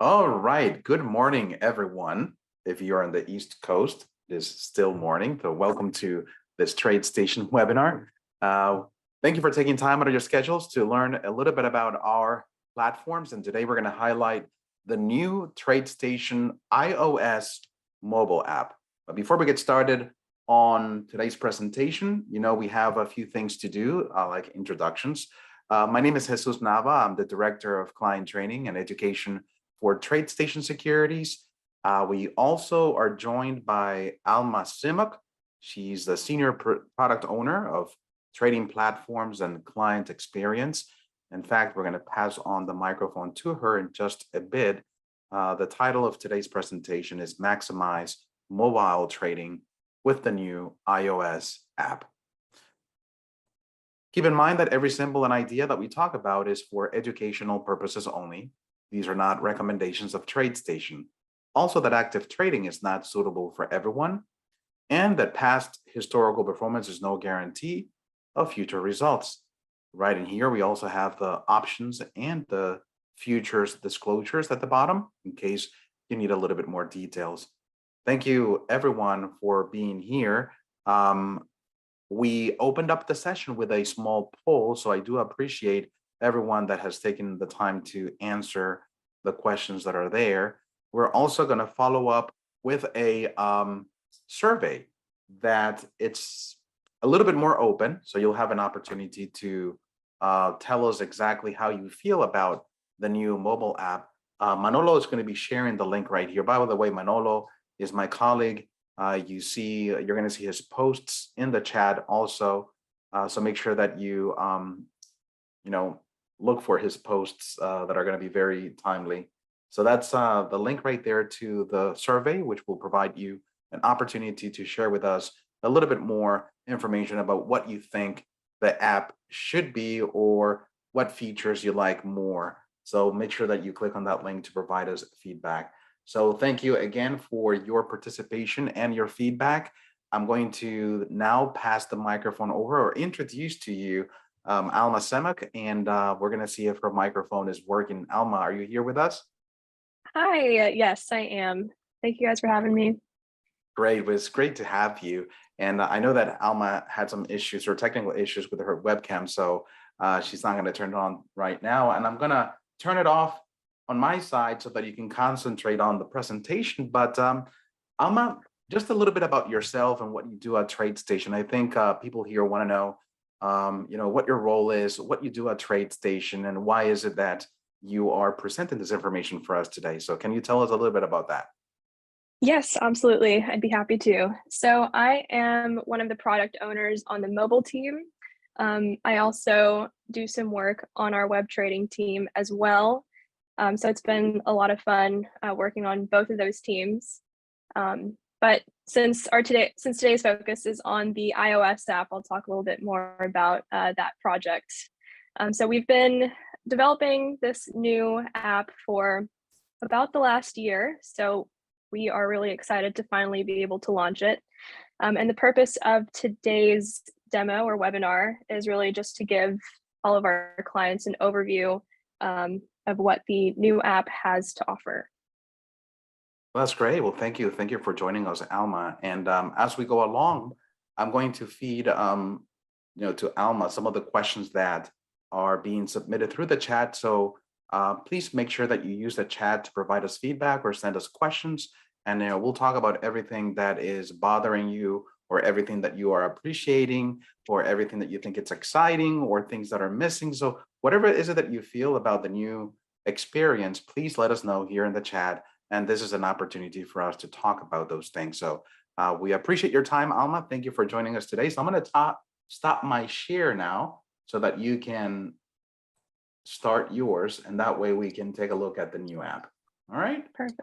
All right. Good morning, everyone. If you're on the East Coast, it is still morning. So, welcome to this Trade Station webinar. Uh, Thank you for taking time out of your schedules to learn a little bit about our platforms. And today we're going to highlight the new Trade Station iOS mobile app. But before we get started on today's presentation, we have a few things to do, like introductions. My name is Jesus Nava. I'm the Director of Client Training and Education for TradeStation Securities. We also are joined by Alma Simuk. She's the Senior Product Owner of Trading Platforms and Client Experience. In fact, we're going to pass on the microphone to her in just a bit. The title of today's presentation is Maximize Mobile Trading with the new iOS app. Keep in mind that every symbol and idea that we talk about is for educational purposes only. These are not recommendations of TradeStation. Also, that active trading is not suitable for everyone, and that past historical performance is no guarantee of future results. Right in here, we also have the options and the futures disclosures at the bottom in case you need a little bit more details. Thank you, everyone, for being here. We opened up the session with a small poll, so I do appreciate everyone that has taken the time to answer the questions that are there. We're also going to follow up with a survey that it's a little bit more open, so you'll have an opportunity to tell us exactly how you feel about the new mobile app. Manolo is going to be sharing the link right here. By the way, Manolo is my colleague. You're going to see his posts in the chat also. So make sure that you look for his posts that are going to be very timely. So that's the link right there to the survey, which will provide you an opportunity to share with us a little bit more information about what you think the app should be or what features you like more. So make sure that you click on that link to provide us feedback. So thank you again for your participation and your feedback. I'm going to now pass the microphone over or introduce to you Alma Semak, and we're going to see if her microphone is working. Alma, are you here with us? Hi, yes, I am. Thank you guys for having me. Great. It was great to have you. And I know that Alma had some issues or technical issues with her webcam, so she's not going to turn it on right now. And I'm going to turn it off on my side so that you can concentrate on the presentation. But Alma, just a little bit about yourself and what you do at TradeStation. I think people here want to know, what your role is, what you do at TradeStation, and why is it that you are presenting this information for us today. So can you tell us a little bit about that? Yes, absolutely. I'd be happy to. So I am one of the product owners on the mobile team. I also do some work on our web trading team as well. So it's been a lot of fun working on both of those teams. But since today's focus is on the iOS app, I'll talk a little bit more about that project. So we've been developing this new app for about the last year. So we are really excited to finally be able to launch it. And the purpose of today's demo or webinar is really just to give all of our clients an overview of what the new app has to offer. Well, that's great. Well, thank you. Thank you for joining us, Alma. And as we go along, I'm going to feed, to Alma some of the questions that are being submitted through the chat. So please make sure that you use the chat to provide us feedback or send us questions. And we'll talk about everything that is bothering you or everything that you are appreciating or everything that you think it's exciting or things that are missing. So whatever it is that you feel about the new experience, please let us know here in the chat. And this is an opportunity for us to talk about those things. So we appreciate your time, Alma. Thank you for joining us today. So I'm going to stop my share now so that you can start yours. And that way we can take a look at the new app. All right. Perfect.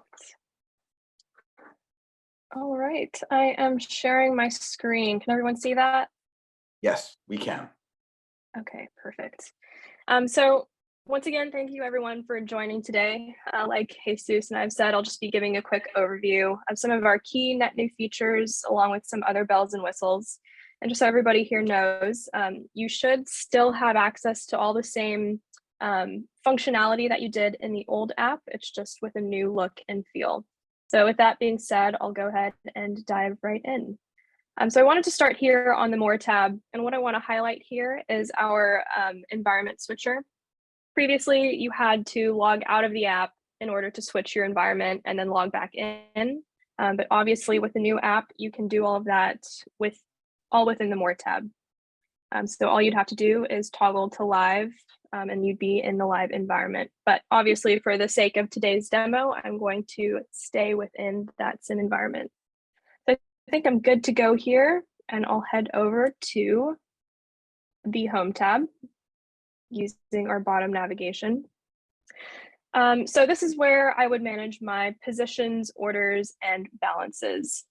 All right. I am sharing my screen. Can everyone see that? Yes, we can. Okay, perfect. So once again, thank you everyone for joining today. Like Jesus and I've said, I'll just be giving a quick overview of some of our key net new features, along with some other bells and whistles. And just so everybody here knows, you should still have access to all the same functionality that you did in the old app. It's just with a new look and feel. So with that being said, I'll go ahead and dive right in. So I wanted to start here on the More tab, and what I want to highlight here is our environment switcher. Previously, you had to log out of the app in order to switch your environment and then log back in. But obviously with the new app, you can do all of that within the More tab. So all you'd have to do is toggle to live and you'd be in the live environment. But obviously for the sake of today's demo, I'm going to stay within that sim environment. So I think I'm good to go here, and I'll head over to the Home tab using our bottom navigation. So this is where I would manage my positions, orders, and balances.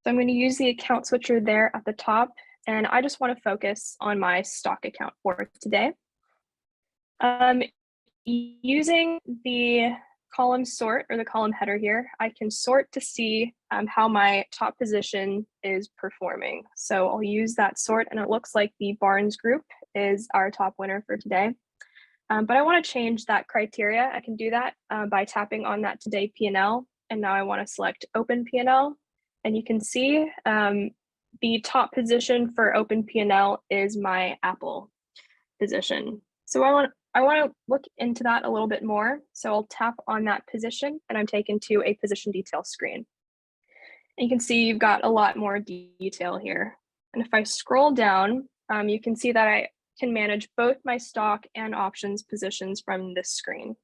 So I'm going to use the account switcher there at the top, and I just want to focus on my stock account for today. Using the column sort or the column header here, I can sort to see how my top position is performing. So I'll use that sort, and it looks like the Barnes group is our top winner for today. But I want to change that criteria. I can do that by tapping on that today P&L, and now I want to select open P&L, and you can see the top position for open P&L is my Apple position. So I want to look into that a little bit more. So I'll tap on that position, and I'm taken to a position detail screen. And you can see you've got a lot more detail here. And if I scroll down, you can see that I can manage both my stock and options positions from this screen.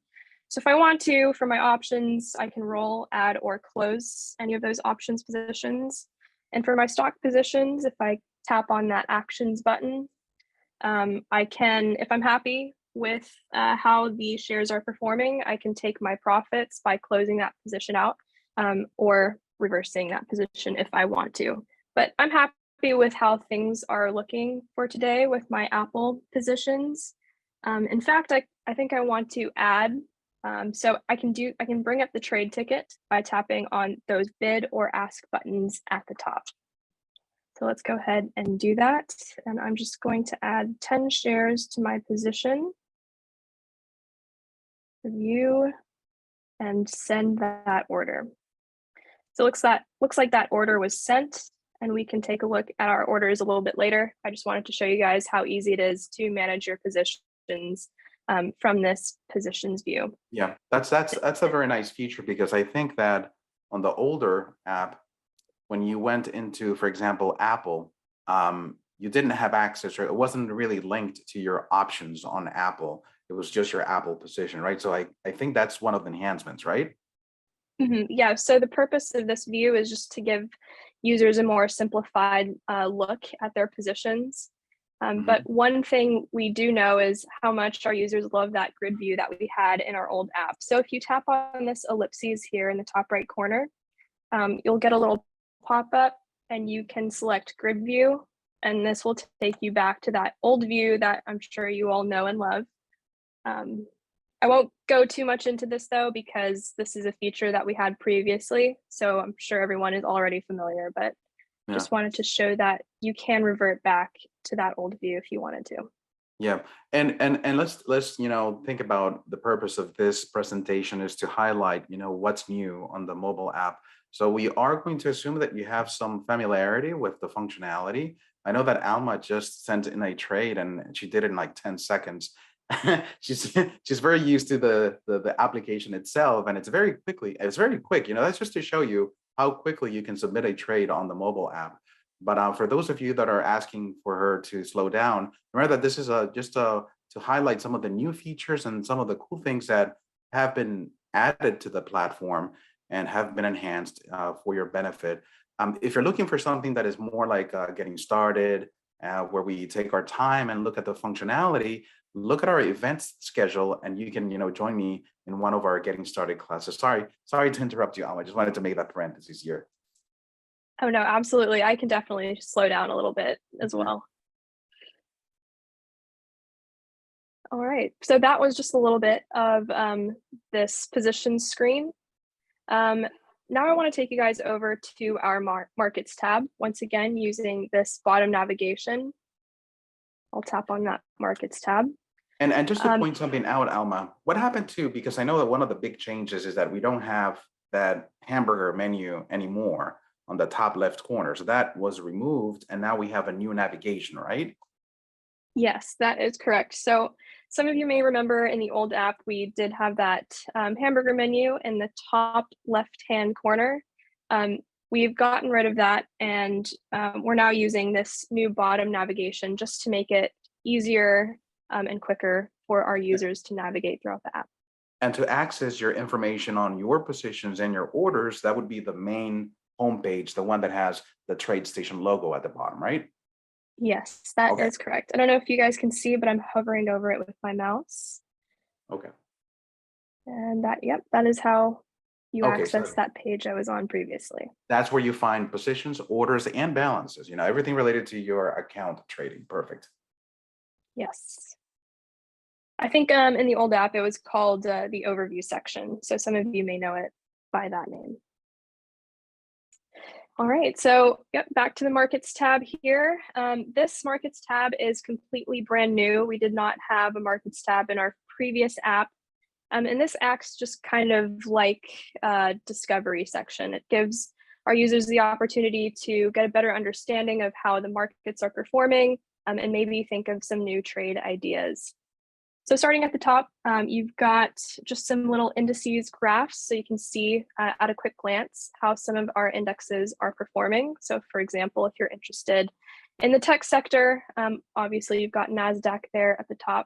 So if I want to, for my options, I can roll, add, or close any of those options positions. And for my stock positions, if I tap on that actions button, I can, if I'm happy with how the shares are performing, I can take my profits by closing that position out or reversing that position if I want to. But I'm happy with how things are looking for today with my Apple positions. In fact, I think I want to add, so I can bring up the trade ticket by tapping on those bid or ask buttons at the top. So let's go ahead and do that. And I'm just going to add 10 shares to my position, review, and send that order. So looks like that order was sent, and we can take a look at our orders a little bit later. I just wanted to show you guys how easy it is to manage your positions from this positions view. Yeah, that's a very nice feature, because I think that on the older app, when you went into, for example, Apple, you didn't have access, or it wasn't really linked to your options on Apple. It was just your Apple position, right? So I think that's one of the enhancements, right? Yeah, so the purpose of this view is just to give users a more simplified look at their positions. But one thing we do know is how much our users love that grid view that we had in our old app. So if you tap on this ellipses here in the top right corner, you'll get a little pop-up, and you can select grid view, and this will take you back to that old view that I'm sure you all know and love. I won't go too much into this though, because this is a feature that we had previously, so I'm sure everyone is already familiar, but Yeah. just wanted to show that you can revert back to that old view if you wanted to. Yeah, and let's think about the purpose of this presentation is to highlight what's new on the mobile app. So we are going to assume that you have some familiarity with the functionality. I know that Alma just sent in a trade, and she did it in like 10 seconds. she's very used to the application itself, and it's very quick. That's just to show you how quickly you can submit a trade on the mobile app. But for those of you that are asking for her to slow down, remember that this is just to highlight some of the new features and some of the cool things that have been added to the platform and have been enhanced for your benefit. If you're looking for something that is more like getting started, where we take our time and look at the functionality, look at our events schedule, and you can join me in one of our getting started classes. Sorry to interrupt you, Alma. I just wanted to make that parenthesis here. Oh no, absolutely. I can definitely slow down a little bit as well. All right, so that was just a little bit of this position screen. Now I want to take you guys over to our markets tab. Once again, using this bottom navigation, I'll tap on that markets tab. And just to Um, point something out, Alma, what happened to, because I know that one of the big changes is that we don't have that hamburger menu anymore on the top left corner. So that was removed, and now we have a new navigation, right? yes, that is correct. So some of you may remember in the old app, we did have that hamburger menu in the top left-hand corner. We've gotten rid of that, and we're now using this new bottom navigation just to make it easier and quicker for our users to navigate throughout the app. And to access your information on your positions and your orders, that would be the main homepage, the one that has the TradeStation logo at the bottom, right? Yes, that Okay, is correct. I don't know if you guys can see, but I'm hovering over it with my mouse. okay, And that, yep, that is how you okay. access So that page I was on previously. that's where you find positions, orders, and balances, everything related to your account trading. Perfect. Yes. I think in the old app, it was called the overview section. So some of you may know it by that name. All right, so yep, back to the markets tab here. This markets tab is completely brand new. We did not have a markets tab in our previous app. And this acts just kind of like a discovery section. It gives our users the opportunity to get a better understanding of how the markets are performing and maybe think of some new trade ideas. So starting at the top, you've got just some little indices graphs, so you can see at a quick glance how some of our indexes are performing. So for example, if you're interested in the tech sector, obviously you've got NASDAQ there at the top,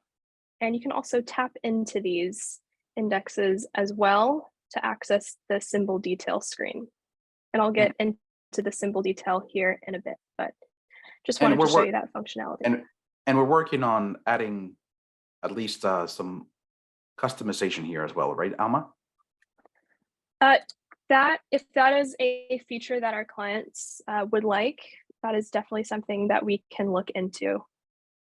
and you can also tap into these indexes as well to access the symbol detail screen. And I'll get into the symbol detail here in a bit, but just And wanted to we're show work you that functionality. and we're working on adding at least some customization here as well, right, Alma? If that is a feature that our clients would like, that is definitely something that we can look into.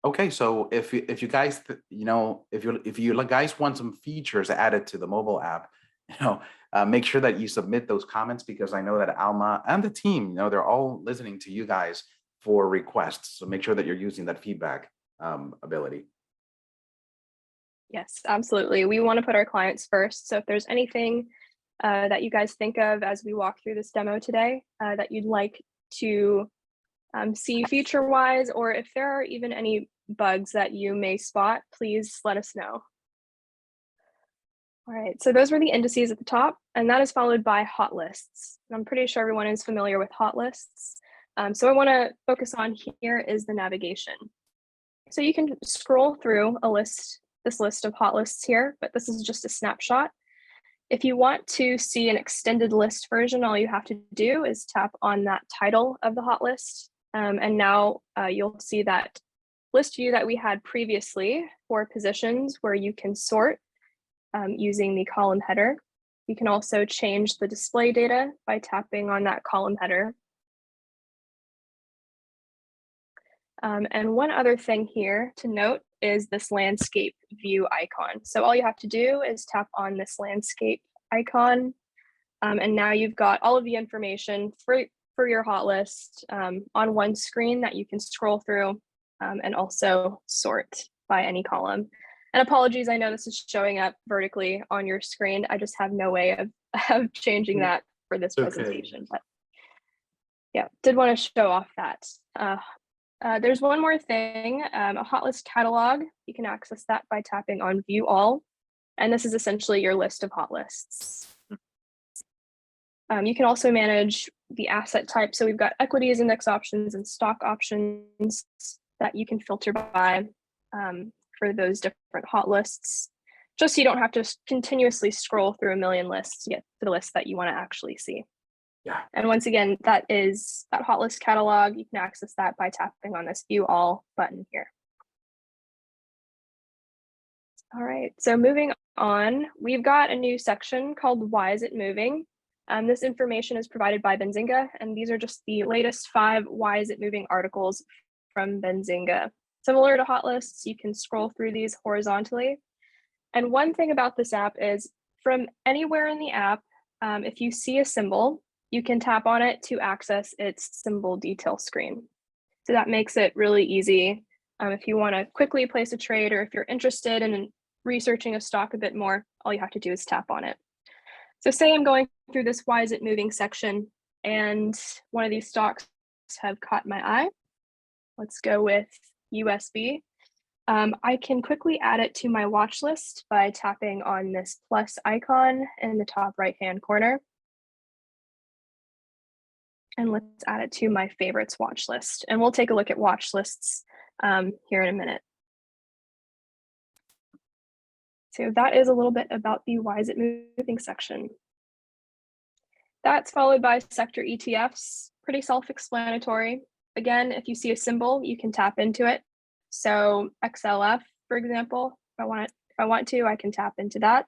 Okay, so if you guys if you guys want some features added to the mobile app, make sure that you submit those comments, because I know that Alma and the team, they're all listening to you guys for requests. So make sure that you're using that feedback ability. Yes, absolutely. We want to put our clients first. So if there's anything that you guys think of as we walk through this demo today that you'd like to see feature-wise, or if there are even any bugs that you may spot, please let us know. All right, so those were the indices at the top, and that is followed by hot lists. I'm pretty sure everyone is familiar with hot lists. So I want to focus on here is the navigation. So you can scroll through this list of hot lists here, but this is just a snapshot. If you want to see an extended list version, all you have to do is tap on that title of the hot list. And now you'll see that list view that we had previously for positions where you can sort using the column header. You can also change the display data by tapping on that column header. And one other thing here to note is this landscape view icon. So all you have to do is tap on this landscape icon. And now you've got all of the information for your hot list on one screen that you can scroll through and also sort by any column. And apologies, I know this is showing up vertically on your screen. I just have no way of changing that for this presentation. But yeah, did want to show off that. There's one more thing, a hot list catalog. You can access that by tapping on view all. And this is essentially your list of hot lists. You can also manage the asset type. So we've got equities, index options, and stock options that you can filter by for those different hot lists, just so you don't have to continuously scroll through a million lists to get to the list that you want to actually see. Yeah. And once again, that is that hot list catalog. You can access that by tapping on this view all button here. All right, so moving on, we've got a new section called Why Is It Moving? This information is provided by Benzinga, and these are just the latest 5 Why Is It Moving articles from Benzinga. Similar to hot lists, you can scroll through these horizontally. And one thing about this app is from anywhere in the app, if you see a symbol, you can tap on it to access its symbol detail screen. So that makes it really easy If you want to quickly place a trade, or if you're interested in researching a stock a bit more, all you have to do is tap on it. So say I'm going through this why is it moving section, and one of these stocks have caught my eye. Let's go with USB. I can quickly add it to my watch list by tapping on this plus icon in the top right-hand corner. And let's add it to my favorites watch list. And we'll take a look at watch lists here in a minute. So that is a little bit about the why is it moving section. That's followed by sector ETFs, pretty self-explanatory. Again, if you see a symbol, you can tap into it. So XLF, for example, if I want to, I can tap into that.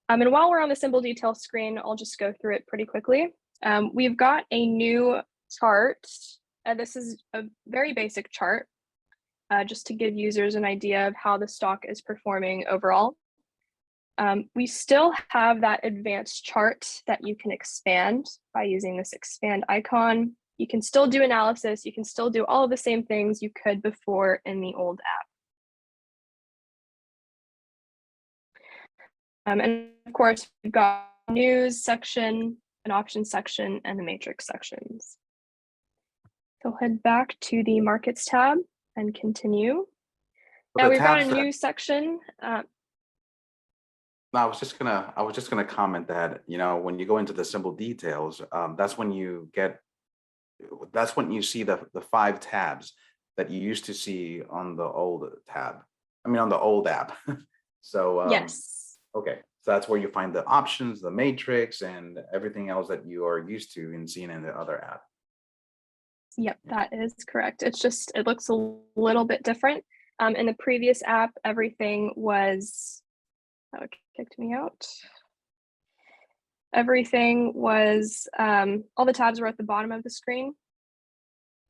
And while we're on the symbol detail screen, I'll just go through it pretty quickly. We've got a new chart. This is a very basic chart, just to give users an idea of how the stock is performing overall. We still have that advanced chart that you can expand by using this expand icon. You can still do analysis. You can still do all of the same things you could before in the old app. And of course, we've got news section, an options section, and the matrix sections. So I'll head back to the markets tab and continue. Now we've got a new section. No, I was just gonna comment that, you know, when you go into the symbol details, that's when you see the 5 tabs that you used to see on the old tab. I mean, on the old app. So yes. Okay, so that's where you find the options, the matrix, and everything else that you are used to in seeing in the other app. Yep, that is correct. It's just, it looks a little bit different. In the previous app, everything was, oh, it kicked me out. Everything was, all the tabs were at the bottom of the screen.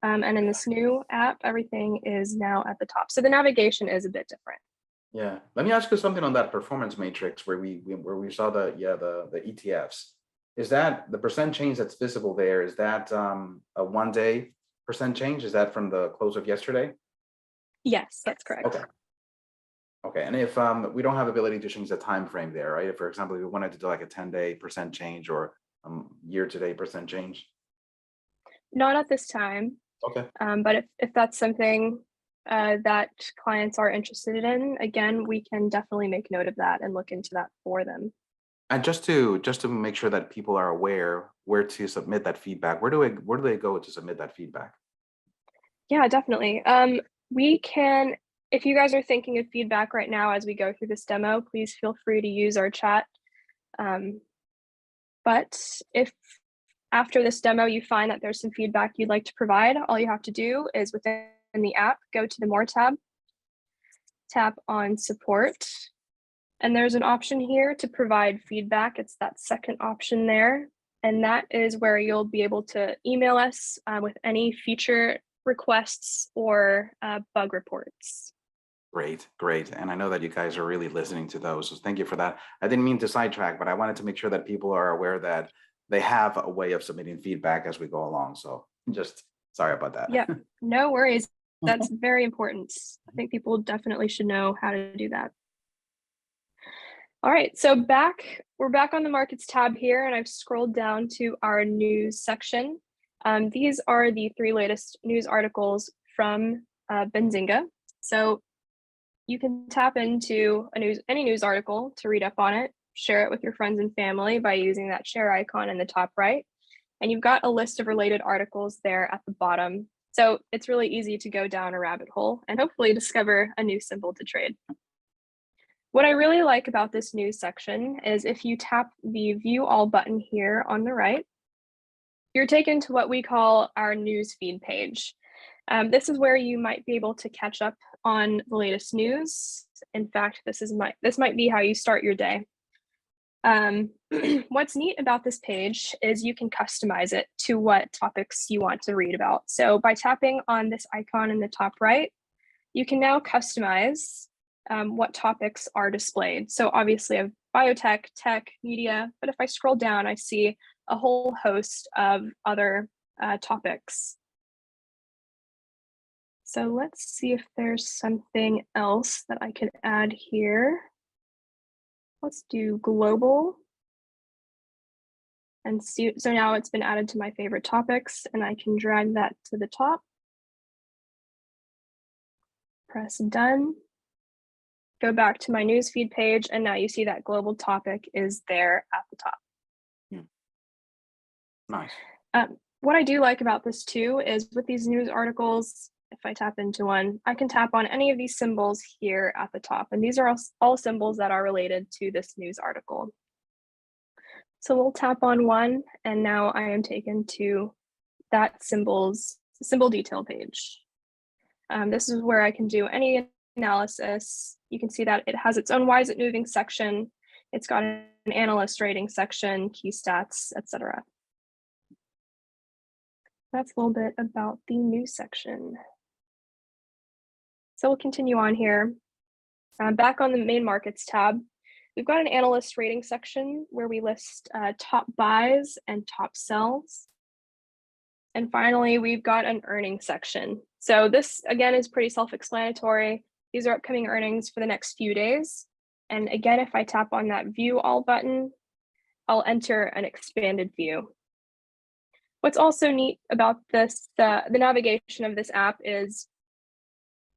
And in this new app, everything is now at the top. So the navigation is a bit different. Yeah, let me ask you something on that performance matrix where we saw the ETFs. Is that the percent change that's visible there? Is that a 1 day percent change? Is that from the close of yesterday? Yes, that's correct. Okay. Okay, and if we don't have ability to change the time frame there, right? If, for example, we wanted to do like a 10-day percent change or year-to-date percent change. Not at this time. Okay. But if that's something that clients are interested in, again, we can definitely make note of that and look into that for them. And just to make sure that people are aware where to submit that feedback, where do they go to submit that feedback? Yeah, definitely. We can, if you guys are thinking of feedback right now as we go through this demo, please feel free to use our chat. But if after this demo you find that there's some feedback you'd like to provide, all you have to do is within the app, go to the More tab, tap on Support, and there's an option here to provide feedback. It's that second option there, and that is where you'll be able to email us with any feature requests or bug reports. Great, great. And I know that you guys are really listening to those. So thank you for that. I didn't mean to sidetrack, but I wanted to make sure that people are aware that they have a way of submitting feedback as we go along. So just sorry about that. Yeah, no worries. That's very important. I think people definitely should know how to do that. All right, so we're back on the markets tab here, and I've scrolled down to our news section. These are the 3 latest news articles from Benzinga. So you can tap into any news article to read up on it, share it with your friends and family by using that share icon in the top right. And you've got a list of related articles there at the bottom. So it's really easy to go down a rabbit hole and hopefully discover a new symbol to trade. What I really like about this news section is if you tap the View All button here on the right, you're taken to what we call our news feed page. This is where you might be able to catch up on the latest news. In fact, this might be how you start your day. What's neat about this page is you can customize it to what topics you want to read about. So by tapping on this icon in the top right, you can now customize what topics are displayed. So obviously I have biotech, tech, media, but if I scroll down, I see a whole host of other topics. So let's see if there's something else that I can add here. Let's do global. And see, so now it's been added to my favorite topics, and I can drag that to the top. Press done. Go back to my newsfeed page, and now you see that global topic is there at the top. Nice. What I do like about this too is with these news articles, if I tap into one, I can tap on any of these symbols here at the top. And these are all symbols that are related to this news article. So we'll tap on one, and now I am taken to that symbol detail page. This is where I can do any analysis. You can see that it has its own why is it moving section. It's got an analyst rating section, key stats, etc. That's a little bit about the news section. So we'll continue on here. Back on the main markets tab, we've got an analyst rating section where we list top buys and top sells. And finally, we've got an earnings section. So this, again, is pretty self-explanatory. These are upcoming earnings for the next few days. And again, if I tap on that View All button, I'll enter an expanded view. What's also neat about this, the navigation of this app is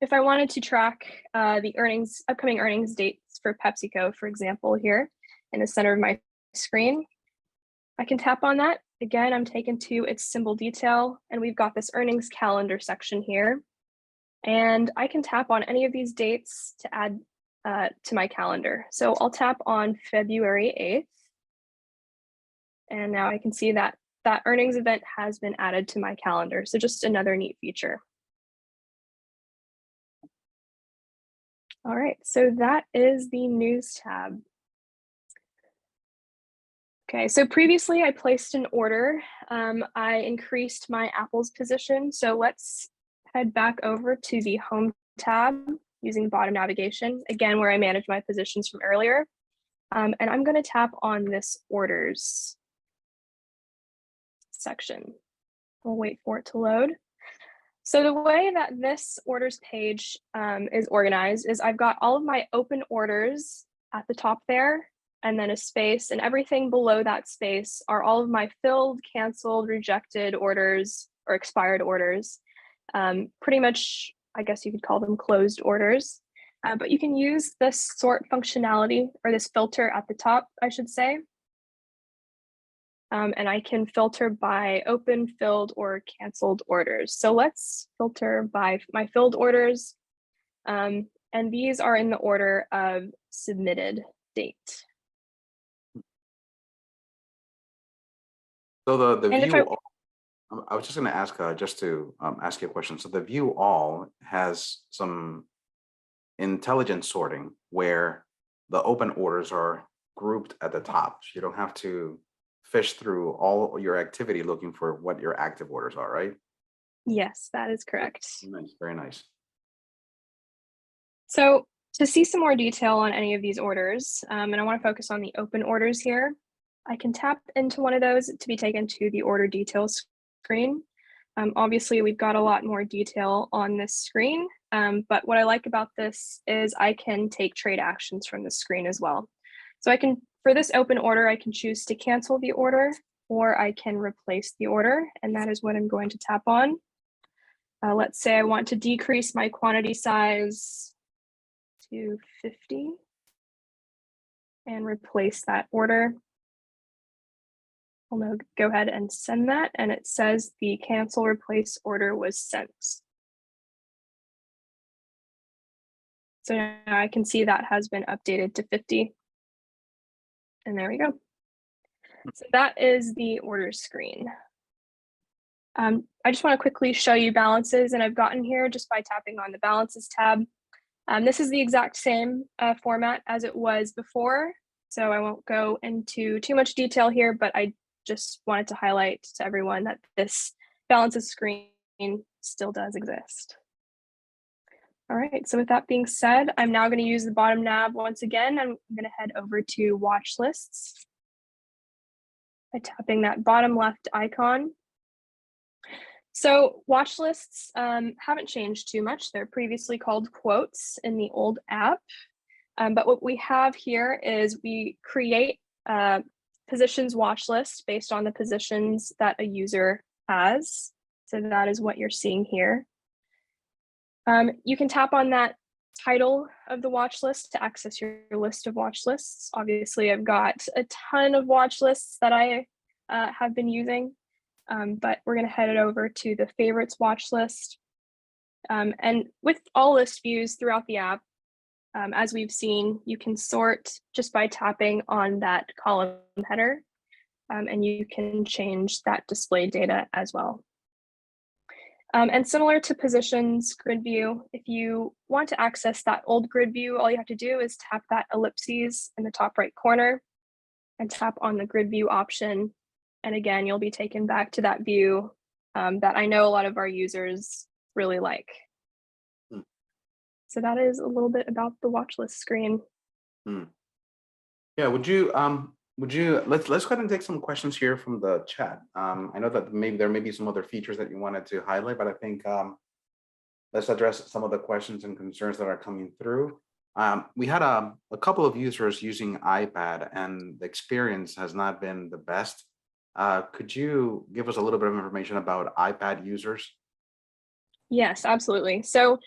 if I wanted to track the upcoming earnings dates for PepsiCo, for example, here in the center of my screen, I can tap on that. Again, I'm taken to its symbol detail, and we've got this earnings calendar section here. And I can tap on any of these dates to add to my calendar. So I'll tap on February 8th. And now I can see that that earnings event has been added to my calendar. So just another neat feature. All right, so that is the news tab. Okay, so previously I placed an order. I increased my apples position. So let's head back over to the home tab using bottom navigation, again, where I manage my positions from earlier. And I'm gonna tap on this orders section. We'll wait for it to load. So the way that this orders page is organized is I've got all of my open orders at the top there, and then a space, and everything below that space are all of my filled, canceled, rejected orders or expired orders. Pretty much, I guess you could call them closed orders. But you can use this sort functionality or this filter at the top, I should say. And I can filter by open, filled, or canceled orders. So let's filter by my filled orders. And these are in the order of submitted date. So the And view, I was just going to ask, just to ask you a question. So the view all has some intelligent sorting where the open orders are grouped at the top. So you don't have to fish through all your activity looking for what your active orders are, right? Yes, that is correct. Nice, very nice. So to see some more detail on any of these orders, and I want to focus on the open orders here, I can tap into one of those to be taken to the order details screen. Obviously, we've got a lot more detail on this screen, but what I like about this is I can take trade actions from the screen as well. So I can, for this open order, I can choose to cancel the order, or I can replace the order, and that is what I'm going to tap on. Let's say I want to decrease my quantity size to 50 and replace that order. I'll now go ahead and send that, and it says the cancel replace order was sent. So now I can see that has been updated to 50. And there we go. So that is the order screen. I just want to quickly show you balances, and I've gotten here just by tapping on the balances tab. This is the exact same format as it was before, so I won't go into too much detail here, but I just wanted to highlight to everyone that this balances screen still does exist. All right, so with that being said, I'm now going to use the bottom nav once again. I'm going to head over to watch lists by tapping that bottom left icon. So watch lists haven't changed too much. They're previously called quotes in the old app. But what we have here is we create a positions watch list based on the positions that a user has. So that is what you're seeing here. You can tap on that title of the watch list to access your list of watch lists. Obviously, I've got a ton of watch lists that I have been using, but we're going to head it over to the favorites watch list. And with all list views throughout the app, as we've seen, you can sort just by tapping on that column header, and you can change that display data as well. And similar to positions grid view, if you want to access that old grid view, all you have to do is tap that ellipses in the top right corner and tap on the grid view option. And again, you'll be taken back to that view that I know a lot of our users really like. So that is a little bit about the watch list screen. Yeah, would you let's go ahead and take some questions here from the chat. I know that maybe there may be some other features that you wanted to highlight, but I think let's address some of the questions and concerns that are coming through. We had a couple of users using iPad and the experience has not been the best. Could you give us a little bit of information about iPad users? Yes, absolutely. So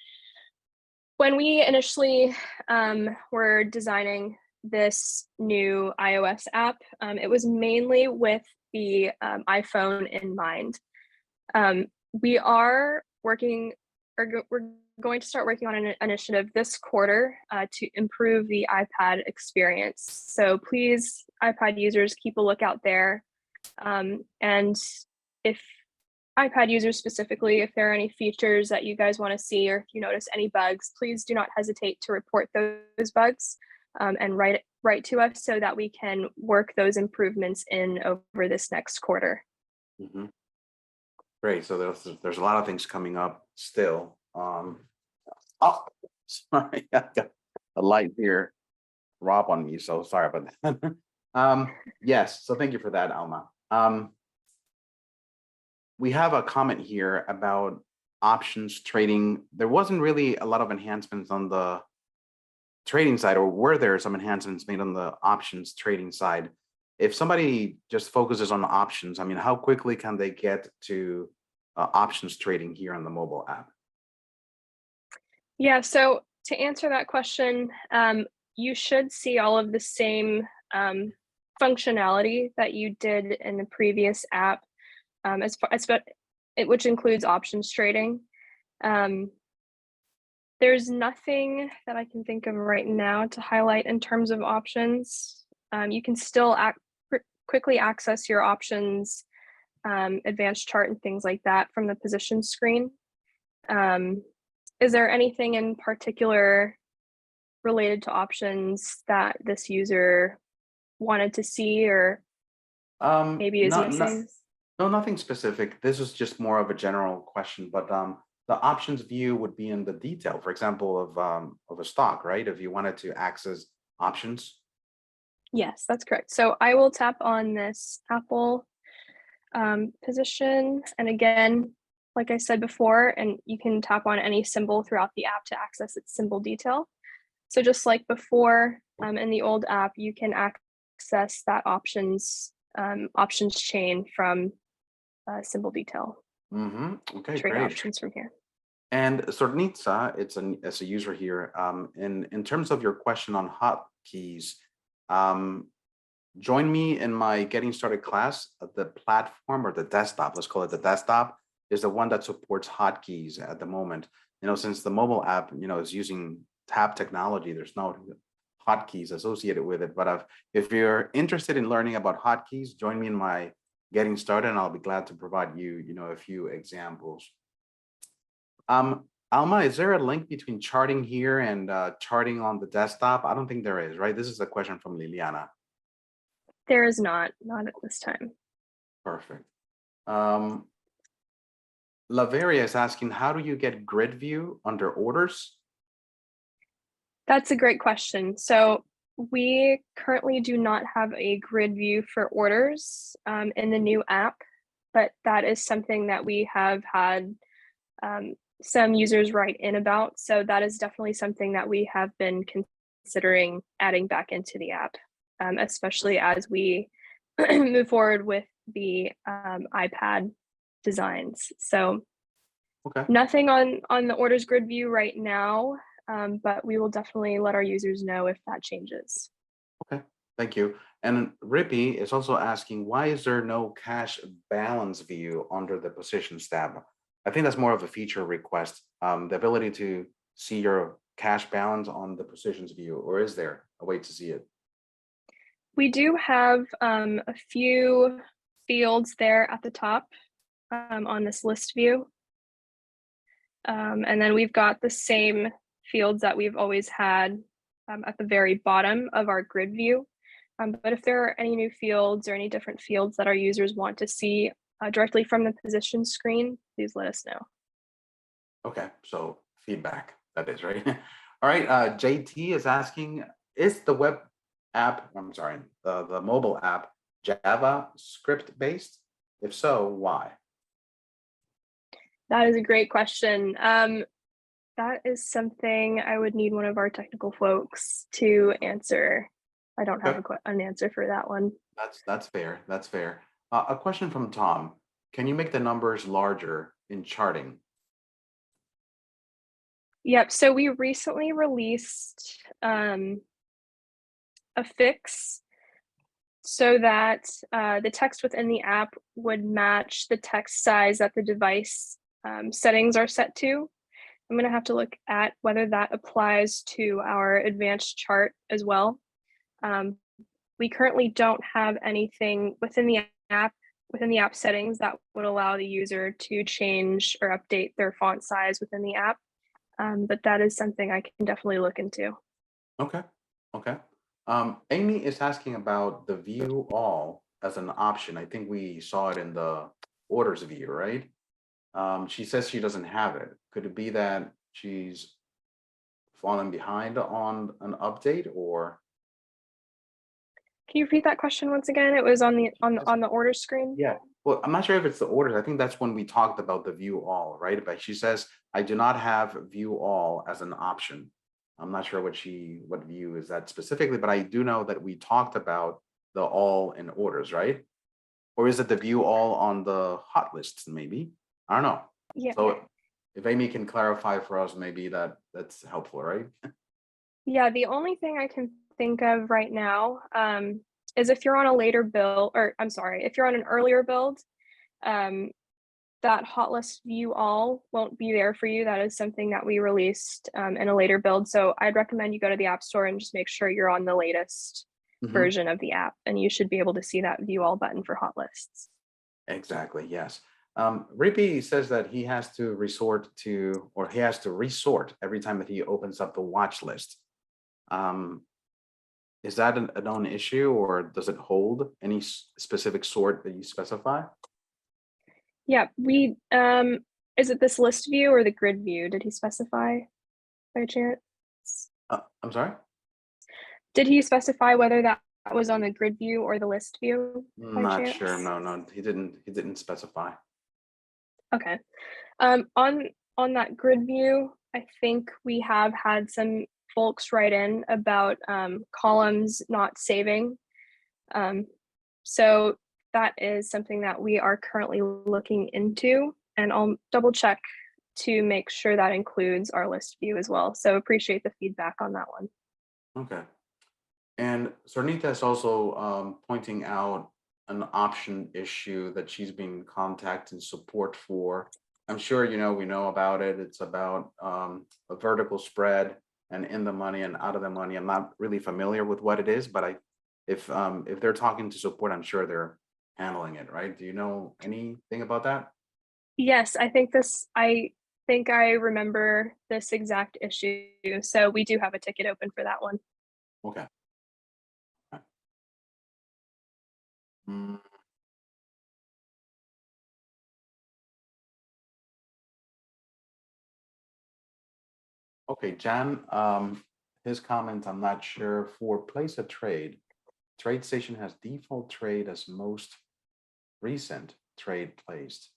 when we initially were designing this new iOS app, it was mainly with the iPhone in mind. We are working, or we're going to start working on an initiative this quarter to improve the iPad experience. So please, iPad users, keep a lookout there. And if iPad users specifically, if there are any features that you guys want to see, or if you notice any bugs, please do not hesitate to report those bugs and write to us so that we can work those improvements in over this next quarter. Great. So there's a lot of things coming up still. Oh, sorry, I got a light here, Rob on me. So sorry about that. Yes. So thank you for that, Alma. We have a comment here about options trading. There wasn't really a lot of enhancements on the trading side, or were there some enhancements made on the options trading side? If somebody just focuses on options, I mean, how quickly can they get to options trading here on the mobile app? Yeah, so to answer that question, you should see all of the same functionality that you did in the previous app, which includes options trading. There's nothing that I can think of right now to highlight in terms of options. You can still quickly access your options, advanced chart and things like that from the position screen. Is there anything in particular related to options that this user wanted to see, or maybe is missing? No, nothing specific. This is just more of a general question, but the options view would be in the detail, for example, of a stock, right? If you wanted to access options. Yes, that's correct. So I will tap on this Apple position, and again, like I said before, and you can tap on any symbol throughout the app to access its symbol detail. So just like before in the old app, you can access that options chain from symbol detail. Okay, trade great. options from here. And Sornitsa, it's a user here. In terms of your question on hotkeys, join me in my getting started class. The platform, or the desktop, let's call it the desktop, is the one that supports hotkeys at the moment. Since the mobile app, is using tab technology, there's no hotkeys associated with it. But if you're interested in learning about hotkeys, join me in my getting started, and I'll be glad to provide you, a few examples. Alma, is there a link between charting here and charting on the desktop? I don't think there is, right? This is a question from Liliana. There is not at this time. Perfect. Laveria is asking, how do you get grid view under orders? That's a great question. So we currently do not have a grid view for orders in the new app. but that is something that we have had some users write in about. So that is definitely something that we have been considering adding back into the app, especially as we move forward with the iPad designs. So Okay. nothing on the orders grid view right now, but we will definitely let our users know if that changes. Okay. Thank you. And Rippy is also asking, why is there no cash balance view under the positions tab? I think that's more of a feature request, the ability to see your cash balance on the positions view, or is there a way to see it? We do have a few fields there at the top on this list view. And then we've got the same fields that we've always had at the very bottom of our grid view. But if there are any new fields or any different fields that our users want to see directly from the position screen, please let us know. Okay, so feedback, that is right. All right, JT is asking, is the web app, I'm sorry, the mobile app JavaScript based? If so, why? That is a great question. That is something I would need one of our technical folks to answer. I don't have an answer for that one. That's fair. That's fair. A question from Tom. Can you make the numbers larger in charting? Yep. So we recently released a fix so that the text within the app would match the text size that the device settings are set to. I'm going to have to look at whether that applies to our advanced chart as well. We currently don't have anything within the app settings that would allow the user to change or update their font size within the app. But that is something I can definitely look into. Okay. Okay. Amy is asking about the view all as an option. I think we saw it in the orders view, right? She says she doesn't have it. Could it be that she's fallen behind on an update, or? Can you repeat that question once again? It was on the order screen. Yeah, well, I'm not sure if it's the orders. I think that's when we talked about the view all, right? But she says, I do not have view all as an option. I'm not sure what view is that specifically, but I do know that we talked about the all in orders, right? Or is it the view all on the hot lists, maybe? I don't know. Yeah. So if Amy can clarify for us, maybe that's helpful, right? Yeah, the only thing I can think of right now is if you're on a later build, or I'm sorry, if you're on an earlier build, um, that hot list view all won't be there for you. That is something that we released in a later build. So I'd recommend you go to the App Store and just make sure you're on the latest version of the app, and you should be able to see that view all button for hot lists. Exactly, yes. Rippy says that he has to resort every time that he opens up the watch list. Is that a known issue, or does it hold any specific sort that you specify? Yeah, we is it this list view or the grid view? Did he specify by chance? I'm sorry? Did he specify whether that was on the grid view or the list view by Not chance? sure. No, he didn't specify. Okay. On that grid view, I think we have had some folks write in about columns not saving. So that is something that we are currently looking into, and I'll double check to make sure that includes our list view as well. So appreciate the feedback on that one. Okay. And Sarnita is also pointing out an option issue that she's been contacting support for. I'm sure we know about it. It's about a vertical spread and in the money and out of the money. I'm not really familiar with what it is, but if they're talking to support, I'm sure they're handling it, right? Do you know anything about that? Yes, I think I remember this exact issue. So we do have a ticket open for that one. Okay. Mm. Okay, Jan, his comment, I'm not sure, for place a trade. TradeStation has default trade as most recent. trade placed.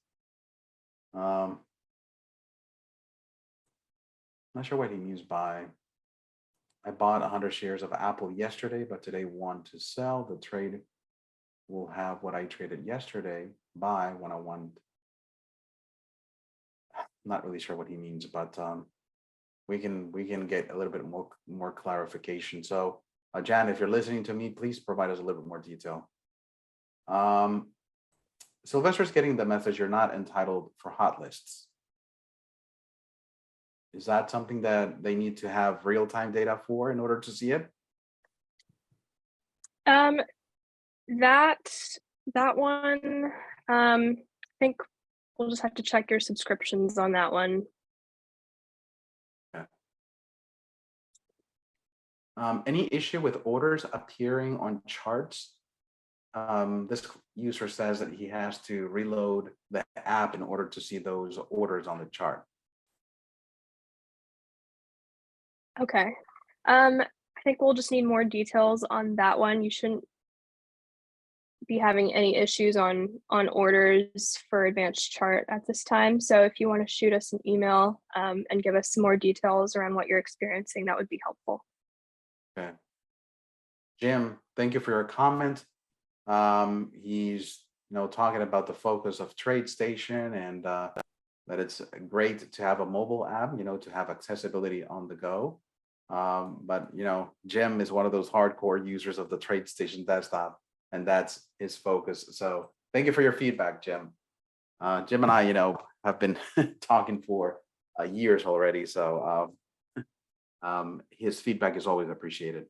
Not sure what he means by, I bought 100 shares of Apple yesterday, but today want to sell. The trade will have what I traded yesterday buy when I want. Not really sure what he means, but we can get a little bit more clarification. So Jan, if you're listening to me, please provide us a little bit more detail. Sylvester's getting the message you're not entitled for hot lists. Is that something that they need to have real-time data for in order to see it? That one, I think we'll just have to check your subscriptions on that one. Okay. Any issue with orders appearing on charts? This user says that he has to reload the app in order to see those orders on the chart. Okay. I think we'll just need more details on that one. You shouldn't be having any issues on orders for advanced chart at this time. So if you want to shoot us an email and give us some more details around what you're experiencing, that would be helpful. Okay. Jim, thank you for your comment. He's talking about the focus of TradeStation and that it's great to have a mobile app, to have accessibility on the go. But Jim is one of those hardcore users of the TradeStation desktop, and that's his focus. So thank you for your feedback, Jim. Jim and I, have been talking for years already. So his feedback is always appreciated.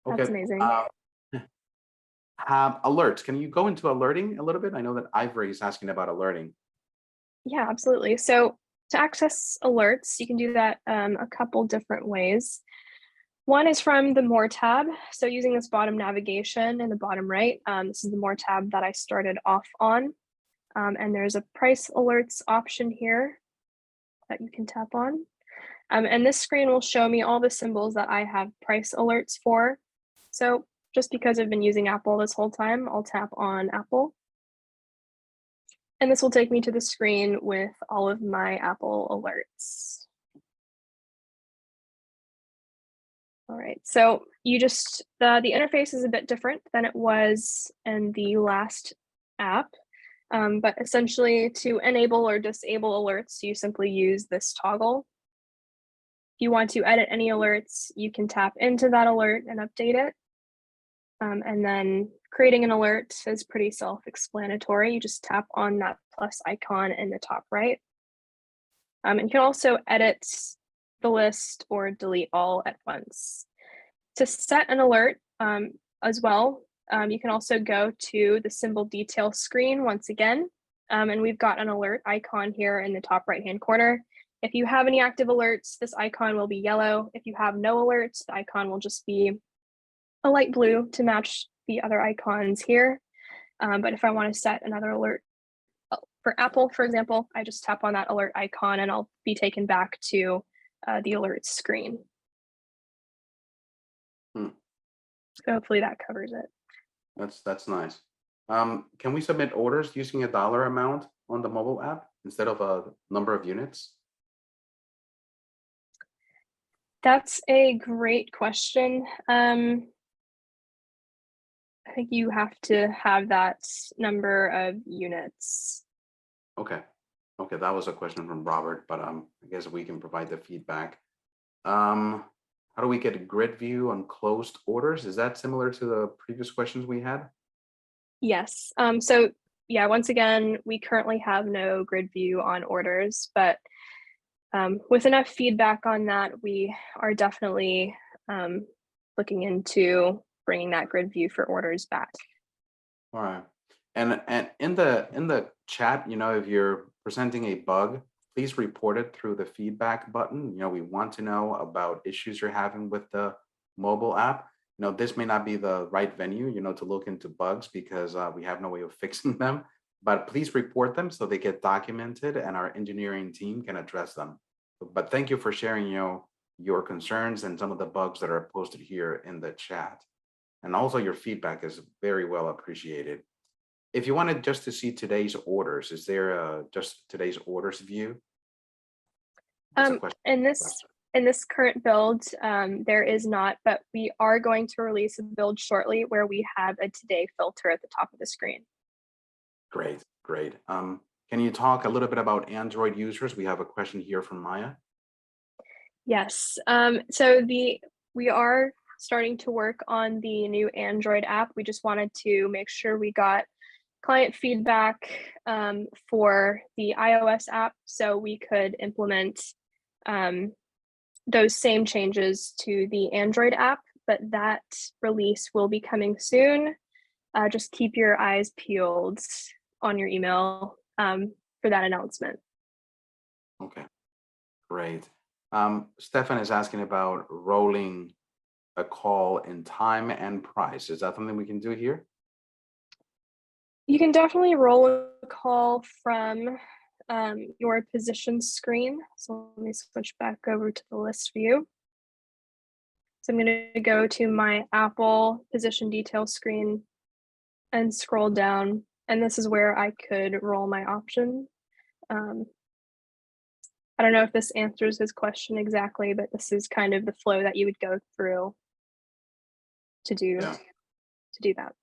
Okay. That's amazing. Alerts. Can you go into alerting a little bit? I know that Ivory is asking about alerting. Yeah, absolutely. So to access alerts, you can do that a couple different ways. One is from the More tab. So using this bottom navigation in the bottom right, this is the More tab that I started off on. And there's a price alerts option here that you can tap on. And this screen will show me all the symbols that I have price alerts for. So just because I've been using Apple this whole time, I'll tap on Apple. And this will take me to the screen with all of my Apple alerts. All right, so you just, the interface is a bit different than it was in the last app. But essentially to enable or disable alerts, you simply use this toggle. If you want to edit any alerts, you can tap into that alert and update it. And then creating an alert is pretty self-explanatory. You just tap on that plus icon in the top right. And you can also edit the list or delete all at once. To set an alert as well, you can also go to the symbol detail screen once again. And we've got an alert icon here in the top right-hand corner. If you have any active alerts, this icon will be yellow. If you have no alerts, the icon will just be a light blue to match the other icons here. But if I want to set another alert for Apple, for example, I just tap on that alert icon and I'll be taken back to the alerts screen. So hopefully that covers it. That's nice. Can we submit orders using a dollar amount on the mobile app instead of a number of units? That's a great question. I think you have to have that number of units. Okay, that was a question from Robert, but I guess we can provide the feedback. How do we get a grid view on closed orders? Is that similar to the previous questions we had? Yes. So yeah, once again, we currently have no grid view on orders, but with enough feedback on that, we are definitely looking into bringing that grid view for orders back. All right. And in the chat, if you're presenting a bug, please report it through the feedback button. We want to know about issues you're having with the mobile app. This may not be the right venue, to look into bugs because we have no way of fixing them, but please report them so they get documented and our engineering team can address them. But thank you for sharing, your concerns and some of the bugs that are posted here in the chat. And also your feedback is very well appreciated. if you wanted just to see today's orders, is there just today's orders view? That's a Um, question. in this in this current build, there is not, but we are going to release a build shortly where we have a today filter at the top of the screen. Great, great. Can you talk a little bit about Android users? We have a question here from Maya. Yes. We are starting to work on the new Android app. We just wanted to make sure we got client feedback for the iOS app so we could implement um, those same changes to the Android app, but that release will be coming soon. Just keep your eyes peeled on your email for that announcement. Okay, great. Stefan is asking about rolling a call in time and price. Is that something we can do here? You can definitely roll a call from your position screen. So let me switch back over to the list view. So I'm going to go to my Apple position detail screen and scroll down. And this is where I could roll my option. I don't know if this answers his question exactly, but this is kind of the flow that you would go through to do Yeah. that.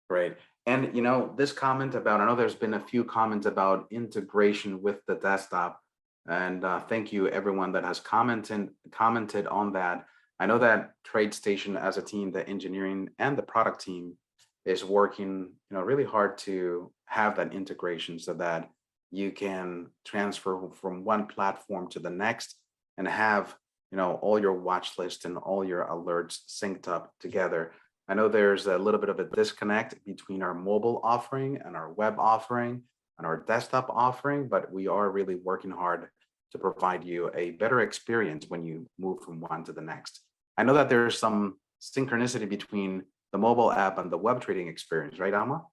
Great. And this comment about, I know there's been a few comments about integration with the desktop. And thank you everyone that has commented on that. I know that TradeStation as a team, the engineering and the product team is working, really hard to have that integration so that you can transfer from one platform to the next and have, all your watch list and all your alerts synced up together. I know there's a little bit of a disconnect between our mobile offering and our web offering and our desktop offering, but we are really working hard to provide you a better experience when you move from one to the next. I know that there's some synchronicity between the mobile app and the web trading experience, right, Alma?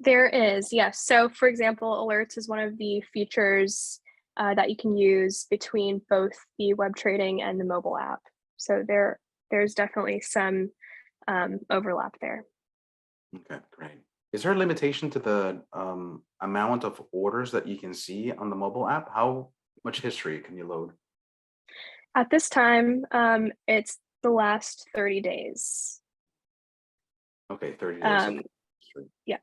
There is, yes. So for example, alerts is one of the features that you can use between both the web trading and the mobile app. So there's definitely some overlap there. Okay, great. Is there a limitation to the amount of orders that you can see on the mobile app? How much history can you load? At this time, it's the last 30 days. Okay, 30 days. Yeah.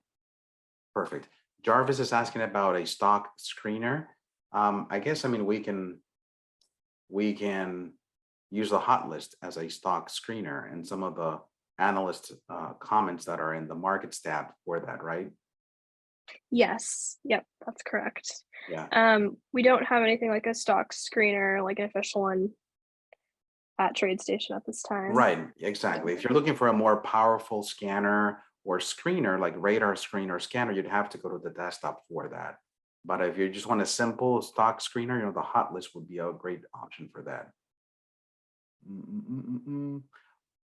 Perfect. Jarvis is asking about a stock screener. I guess, we can use the hot list as a stock screener and some of the analyst comments that are in the markets tab for that, right? Yes. Yep, that's correct. Yeah. We don't have anything like a stock screener, like an official one at TradeStation at this time. Right, exactly. If you're looking for a more powerful scanner or screener, like radar screen or scanner, you'd have to go to the desktop for that. But if you just want a simple stock screener, the hot list would be a great option for that.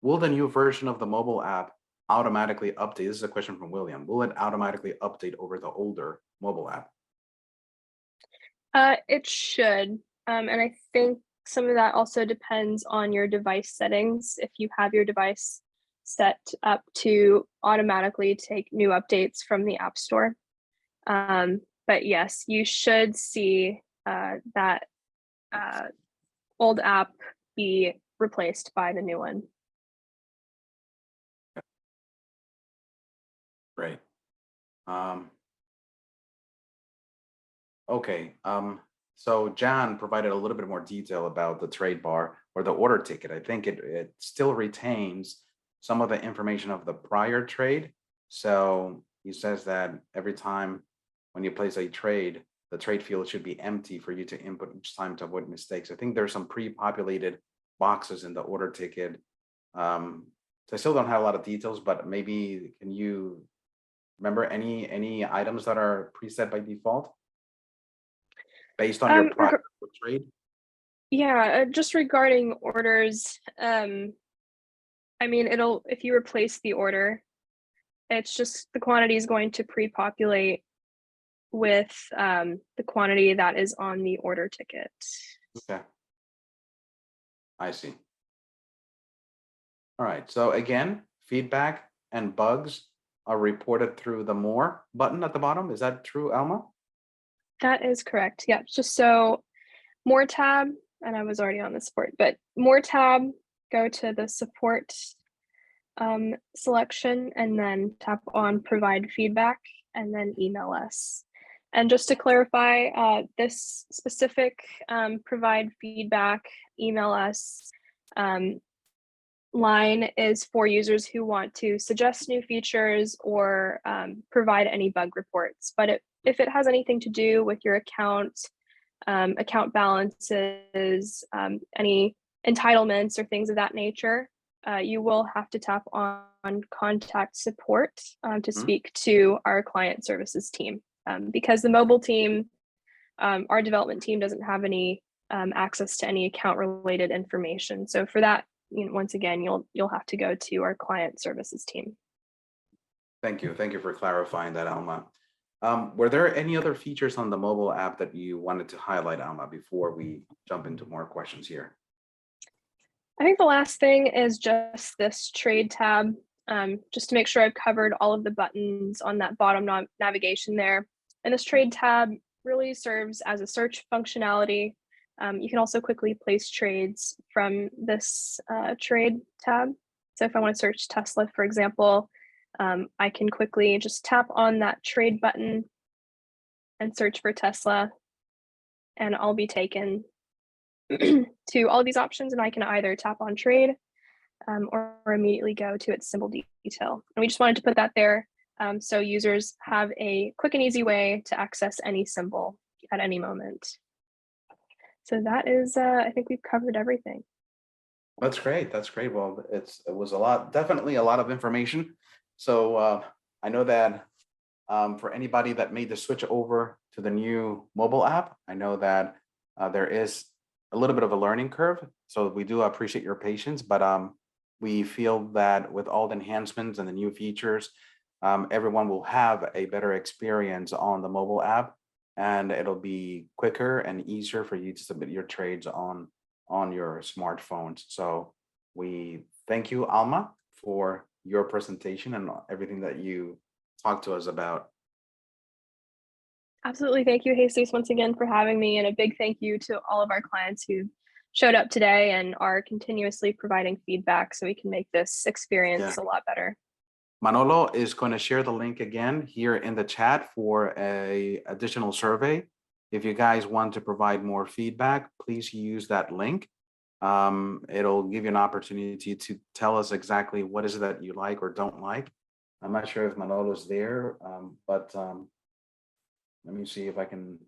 Will the new version of the mobile app automatically update? This is a question from William. Will it automatically update over the older mobile app? It should. And I think some of that also depends on your device settings. If you have your device set up to automatically take new updates from the App Store. But yes, you should see that old app be replaced by the new one. Great. Okay. So John provided a little bit more detail about the trade bar or the order ticket. I think it still retains some of the information of the prior trade. So he says that every time when you place a trade, the trade field should be empty for you to input each time to avoid mistakes. I think there's some pre-populated boxes in the order ticket. So I still don't have a lot of details, but maybe can you remember any items that are preset by default based on your prior trade? Yeah, just regarding orders, if you replace the order, it's just the quantity is going to pre-populate with the quantity that is on the order ticket. Okay. I see. All right. So again, feedback and bugs are reported through the More button at the bottom. Is that true, Alma? That is correct. Yeah, just so more tab, and I was already on the support, but more tab, go to the support selection and then tap on provide feedback and then email us. And just to clarify, this specific provide feedback, email us line is for users who want to suggest new features or provide any bug reports. But if it has anything to do with your account, account balances, any entitlements or things of that nature, you will have to tap on contact support to speak to our client services team. Because the mobile team, our development team doesn't have any access to any account related information. So for that, once again, you'll have to go to our client services team. Thank you. Thank you for clarifying that, Alma. Were there any other features on the mobile app that you wanted to highlight, Alma, before we jump into more questions here? I think the last thing is just this trade tab, just to make sure I've covered all of the buttons on that bottom navigation there. And this trade tab really serves as a search functionality. You can also quickly place trades from this trade tab. So if I want to search Tesla, for example, I can quickly just tap on that trade button and search for Tesla, and I'll be taken to all of these options, and I can either tap on trade or immediately go to its symbol detail. And we just wanted to put that there so users have a quick and easy way to access any symbol at any moment. So that is, I think we've covered everything. That's great. That's great. Well, it was definitely a lot of information. So I know that for anybody that made the switch over to the new mobile app, I know that there is a little bit of a learning curve. So we do appreciate your patience, but we feel that with all the enhancements and the new features, everyone will have a better experience on the mobile app, and it'll be quicker and easier for you to submit your trades on your smartphones. So we thank you, Alma, for your presentation and everything that you talked to us about. Absolutely. Thank you, Jesus, once again for having me. And a big thank you to all of our clients who showed up today and are continuously providing feedback so we can make this experience a lot better. Manolo is going to share the link again here in the chat for a additional survey. If you guys want to provide more feedback, please use that link. It'll give you an opportunity to tell us exactly what is it that you like or don't like. I'm not sure if Manolo's there, but let me see if I can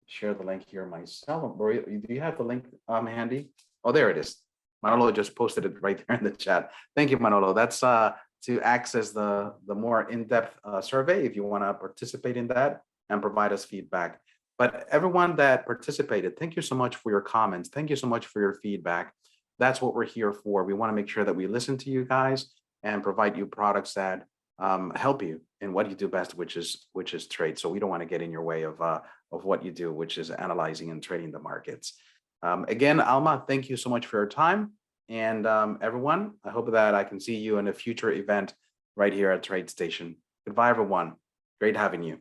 share the link here myself. Do you have the link handy? Oh, there it is. Manolo just posted it right there in the chat. Thank you, Manolo. That's to access the more in-depth survey if you want to participate in that and provide us feedback. But everyone that participated, thank you so much for your comments. Thank you so much for your feedback. That's what we're here for. We want to make sure that we listen to you guys and provide you products that help you in what you do best, which is trade. So we don't want to get in your way of what you do, which is analyzing and trading the markets. Again, Alma, thank you so much for your time. And everyone, I hope that I can see you in a future event right here at TradeStation. Goodbye, everyone. Great having you.